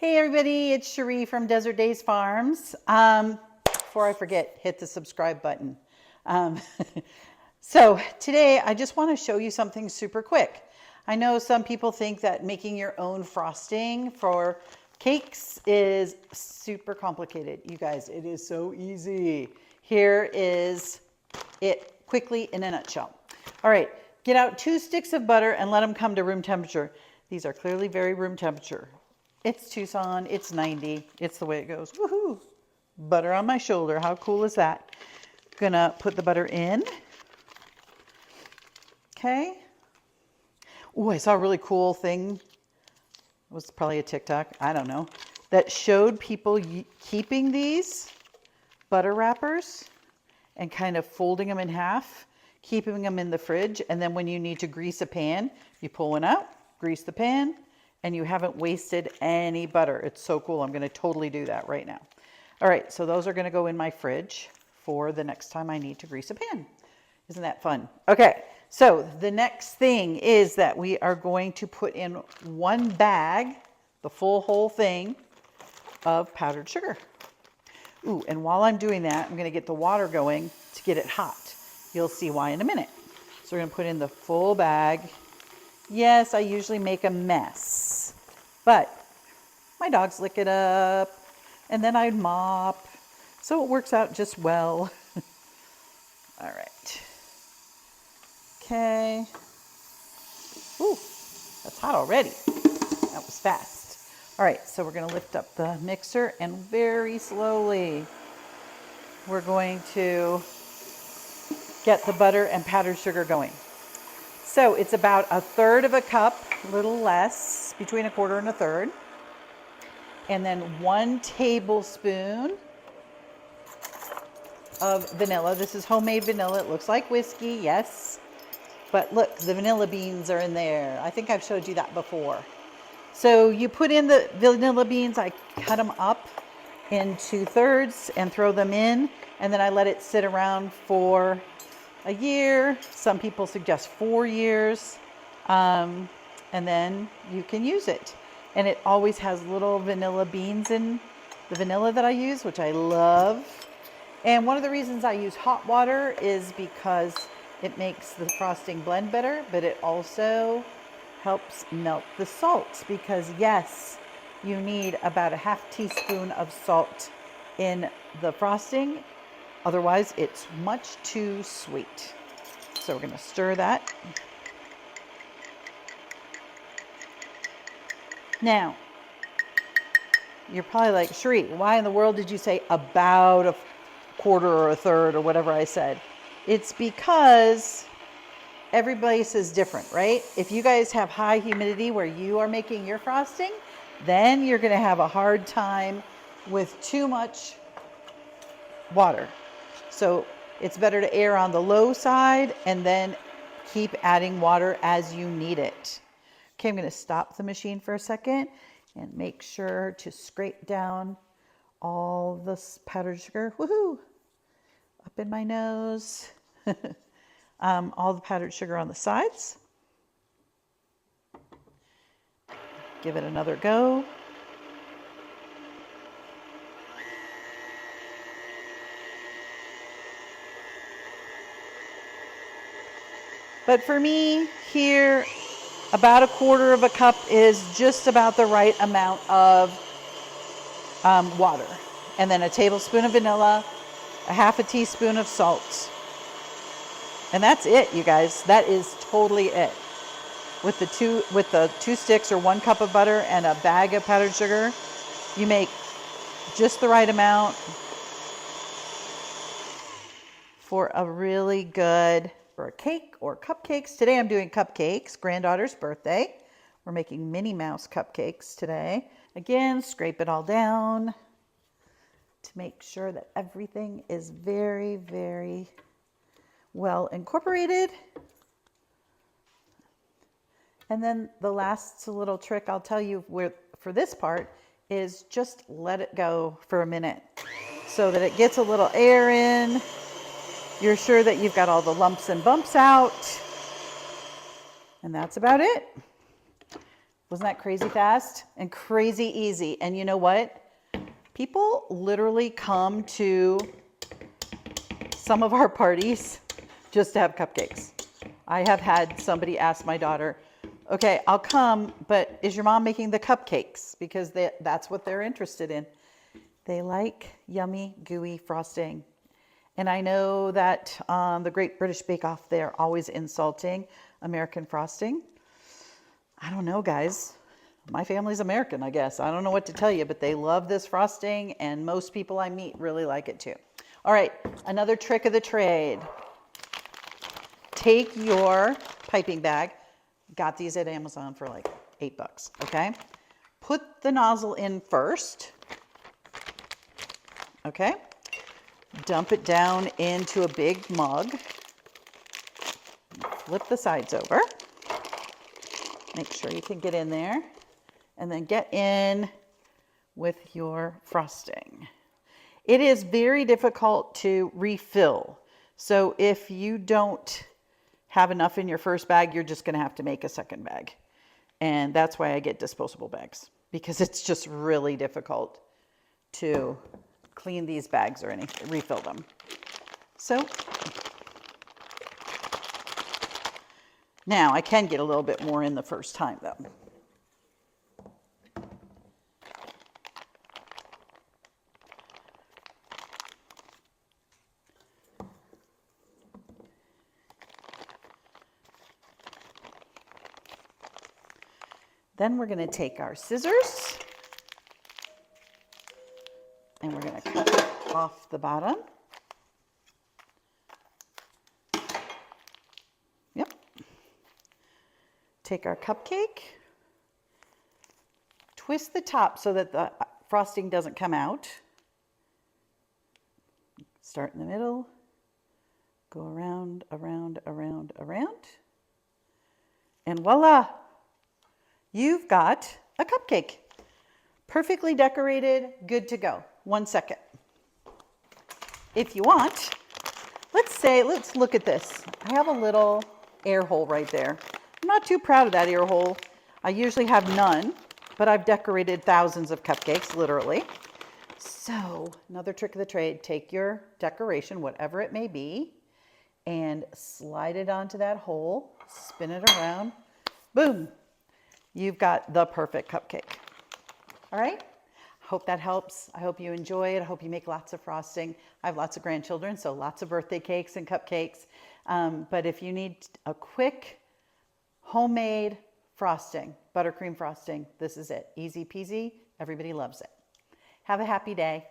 Hey everybody, it's Cherie from Desert Days Farms. Before I forget, hit the subscribe button. Um, so today I just want to show you something super quick. I know some people think that making your own frosting for cakes is super complicated. You guys, it is so easy. Here is it quickly in a nutshell. All right, get out 2 sticks of butter and let them come to room temperature. These are clearly very room temperature. It's Tucson, it's 90, it's the way it goes. Woohoo! Butter on my shoulder, how cool is that? Gonna put the butter in. Okay. Oh, I saw a really cool thing. It was probably a TikTok, I don't know, that showed people keeping these butter wrappers and kind of folding them in half, keeping them in the fridge, and then when you need to grease a pan, you pull one out, grease the pan, and you haven't wasted any butter. It's so cool. I'm going to totally do that right now. All right, so those are going to go in my fridge for the next time I need to grease a pan. Isn't that fun? Okay, so the next thing is that we are going to put in 1 bag, the full whole thing, of powdered sugar. Ooh, and while I'm doing that, I'm going to get the water going to get it hot. You'll see why in a minute. So we're going to put in the full bag. Yes, I usually make a mess, but my dogs lick it up, and then I mop, so it works out just well. All right. Okay. Ooh, that's hot already. That was fast. All right, so we're going to lift up the mixer, and very slowly we're going to get the butter and powdered sugar going. So it's about 1/3 cup, a little less, between 1/4 and 1/3. And then 1 tablespoon of vanilla. This is homemade vanilla. It looks like whiskey, yes. But look, the vanilla beans are in there. I think I've showed you that before. So you put in the vanilla beans. I cut them up in 2/3 and throw them in. And then I let it sit around for a year. Some people suggest 4 years, and then you can use it. And it always has little vanilla beans in the vanilla that I use, which I love. And one of the reasons I use hot water is because it makes the frosting blend better, but it also helps melt the salt, because yes, you need about 1/2 teaspoon of salt in the frosting. Otherwise, it's much too sweet. So we're going to stir that. Now, you're probably like, Cherie, why in the world did you say about 1/4 or 1/3 or whatever I said? It's because every place is different, right? If you guys have high humidity where you are making your frosting, then you're going to have a hard time with too much water. So it's better to err on the low side and then keep adding water as you need it. Okay, I'm going to stop the machine for a second and make sure to scrape down all this powdered sugar. Woohoo! Up in my nose. All the powdered sugar on the sides. Give it another go. But for me, here, about 1/4 cup is just about the right amount of water. And then a tablespoon of vanilla, 1/2 teaspoon of salt. And that's it, you guys. That is totally it. With the 2 sticks or 1 cup of butter and a bag of powdered sugar, you make just the right amount for a really good, for a cake or cupcakes. Today I'm doing cupcakes, granddaughter's birthday. We're making Minnie Mouse cupcakes today. Again, scrape it all down to make sure that everything is very, very well incorporated. And then the last little trick I'll tell you for this part is just let it go for a minute so that it gets a little air in. You're sure that you've got all the lumps and bumps out. And that's about it. Wasn't that crazy fast and crazy easy? And you know what? People literally come to some of our parties just to have cupcakes. I have had somebody ask my daughter, okay, I'll come, but is your mom making the cupcakes? Because that's what they're interested in. They like yummy, gooey frosting. And I know that the Great British Bake Off, they're always insulting American frosting. I don't know, guys. My family's American, I guess. I don't know what to tell you, but they love this frosting, and most people I meet really like it too. All right, another trick of the trade. Take your piping bag. Got these at Amazon for like $8, okay? Put the nozzle in first, okay? Dump it down into a big mug. Flip the sides over. Make sure you can get in there. And then get in with your frosting. It is very difficult to refill. So if you don't have enough in your first bag, you're just going to have to make a second bag. And that's why I get disposable bags, because it's just really difficult to clean these bags or anything, refill them. So now I can get a little bit more in the first time though. Then we're going to take our scissors and we're going to cut off the bottom. Yep. Take our cupcake, twist the top so that the frosting doesn't come out. Start in the middle, go around, around, around, around, and voila! You've got a cupcake. Perfectly decorated, good to go. 1 second. If you want, let's look at this. I have a little air hole right there. I'm not too proud of that air hole. I usually have none, but I've decorated thousands of cupcakes, literally. So, another trick of the trade, take your decoration, whatever it may be, and slide it onto that hole, spin it around, boom. You've got the perfect cupcake. All right? Hope that helps. I hope you enjoy it. I hope you make lots of frosting. I have lots of grandchildren, so lots of birthday cakes and cupcakes. But if you need a quick homemade frosting, buttercream frosting, this is it. Easy peasy. Everybody loves it. Have a happy day.